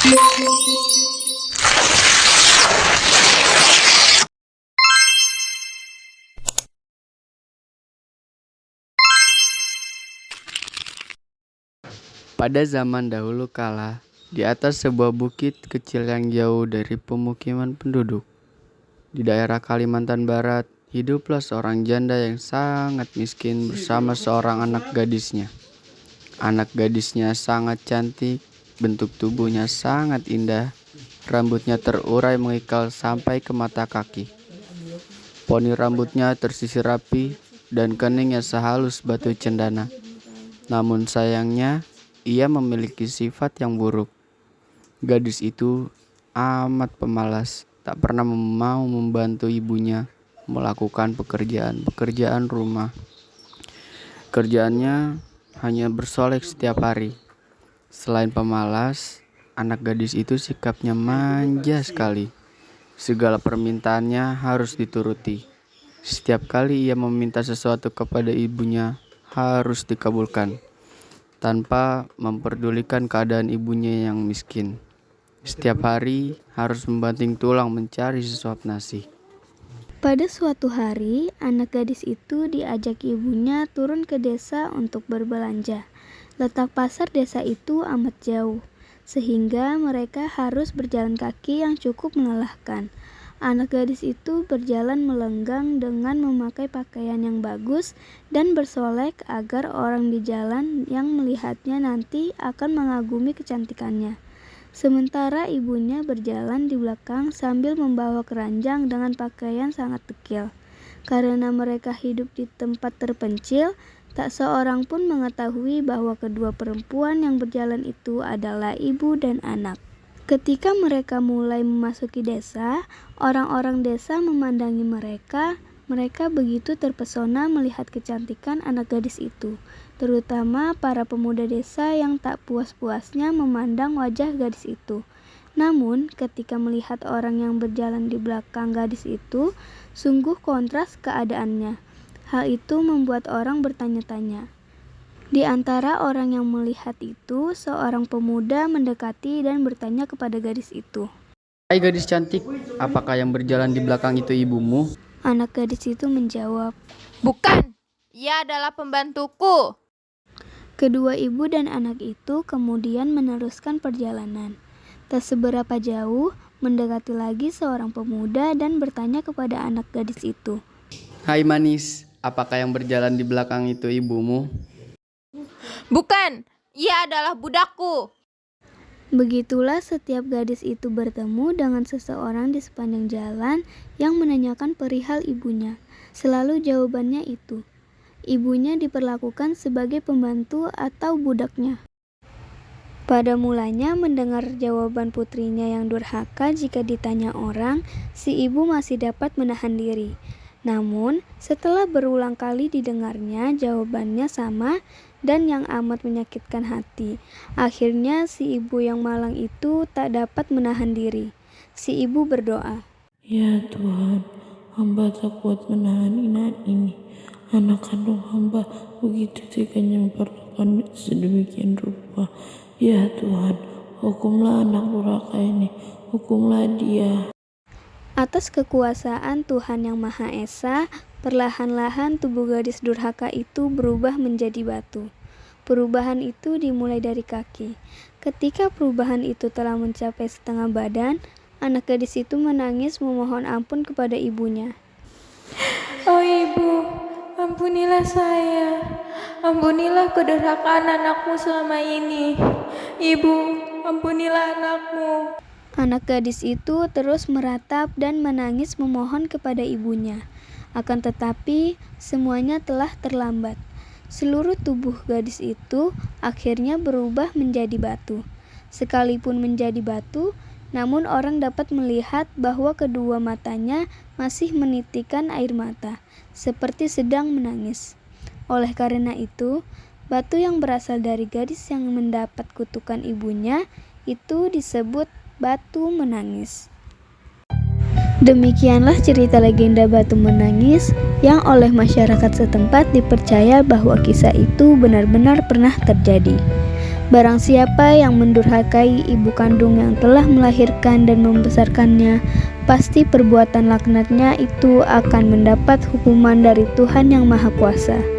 Pada zaman dahulu kala, di atas sebuah bukit kecil yang jauh dari pemukiman penduduk, di daerah Kalimantan Barat, hiduplah seorang janda yang sangat miskin bersama seorang anak gadisnya. Anak gadisnya sangat cantik, bentuk tubuhnya sangat indah, rambutnya terurai mengikal sampai ke mata kaki. Poni rambutnya tersisir rapi dan keningnya sehalus batu cendana. Namun sayangnya, ia memiliki sifat yang buruk. Gadis itu amat pemalas, tak pernah mau membantu ibunya melakukan pekerjaan rumah. Kerjaannya hanya bersolek setiap hari. Selain pemalas, anak gadis itu sikapnya manja sekali. Segala permintaannya harus dituruti. Setiap kali ia meminta sesuatu kepada ibunya, harus dikabulkan, tanpa memperdulikan keadaan ibunya yang miskin. Setiap hari harus membanting tulang mencari sesuap nasi. Pada suatu hari, anak gadis itu diajak ibunya turun ke desa untuk berbelanja. Letak pasar desa itu amat jauh, sehingga mereka harus berjalan kaki yang cukup melelahkan. Anak gadis itu berjalan melenggang dengan memakai pakaian yang bagus dan bersolek agar orang di jalan yang melihatnya nanti akan mengagumi kecantikannya. Sementara ibunya berjalan di belakang sambil membawa keranjang dengan pakaian sangat dekil. Karena mereka hidup di tempat terpencil, tak seorang pun mengetahui bahwa kedua perempuan yang berjalan itu adalah ibu dan anak. Ketika mereka mulai memasuki desa, orang-orang desa memandangi mereka. Mereka begitu terpesona melihat kecantikan anak gadis itu, terutama para pemuda desa yang tak puas-puasnya memandang wajah gadis itu. Namun, ketika melihat orang yang berjalan di belakang gadis itu, sungguh kontras keadaannya. Hal itu membuat orang bertanya-tanya. Di antara orang yang melihat itu, seorang pemuda mendekati dan bertanya kepada gadis itu. Hai gadis cantik, apakah yang berjalan di belakang itu ibumu? Anak gadis itu menjawab, Bukan, ia adalah pembantuku. Kedua ibu dan anak itu kemudian meneruskan perjalanan. Tak seberapa jauh, mendekati lagi seorang pemuda dan bertanya kepada anak gadis itu. Hai manis, apakah yang berjalan di belakang itu ibumu? Bukan, ia adalah budakku. Begitulah setiap gadis itu bertemu dengan seseorang di sepanjang jalan yang menanyakan perihal ibunya. Selalu jawabannya itu. Ibunya diperlakukan sebagai pembantu atau budaknya. Pada mulanya mendengar jawaban putrinya yang durhaka jika ditanya orang, si ibu masih dapat menahan diri. Namun, setelah berulang kali didengarnya jawabannya sama dan yang amat menyakitkan hati. Akhirnya si ibu yang malang itu tak dapat menahan diri. Si ibu berdoa, Ya Tuhan, hamba tak kuat menahan inat ini. Anak kandung hamba begitu teganya memperlakukan sedemikian rupa. Ya Tuhan, hukumlah anak durhaka ini, hukumlah dia. atas kekuasaan Tuhan yang Maha Esa, perlahan-lahan tubuh gadis durhaka itu berubah menjadi batu. Perubahan itu dimulai dari kaki. Ketika perubahan itu telah mencapai setengah badan, anak gadis itu menangis memohon ampun kepada ibunya. Oh ibu, ampunilah saya. Ampunilah kedurhakaan anakmu selama ini. Ibu, ampunilah anakmu. Anak gadis itu terus meratap dan menangis memohon kepada ibunya. Akan tetapi, semuanya telah terlambat. Seluruh tubuh gadis itu akhirnya berubah menjadi batu. Sekalipun menjadi batu, namun orang dapat melihat bahwa kedua matanya masih menitikkan air mata, seperti sedang menangis. Oleh karena itu, batu yang berasal dari gadis yang mendapat kutukan ibunya itu disebut batu menangis. Demikianlah cerita legenda batu menangis yang oleh masyarakat setempat dipercaya bahwa kisah itu benar-benar pernah terjadi. Barang siapa yang mendurhakai ibu kandung yang telah melahirkan dan membesarkannya, pasti perbuatan laknatnya itu akan mendapat hukuman dari Tuhan yang Maha Kuasa.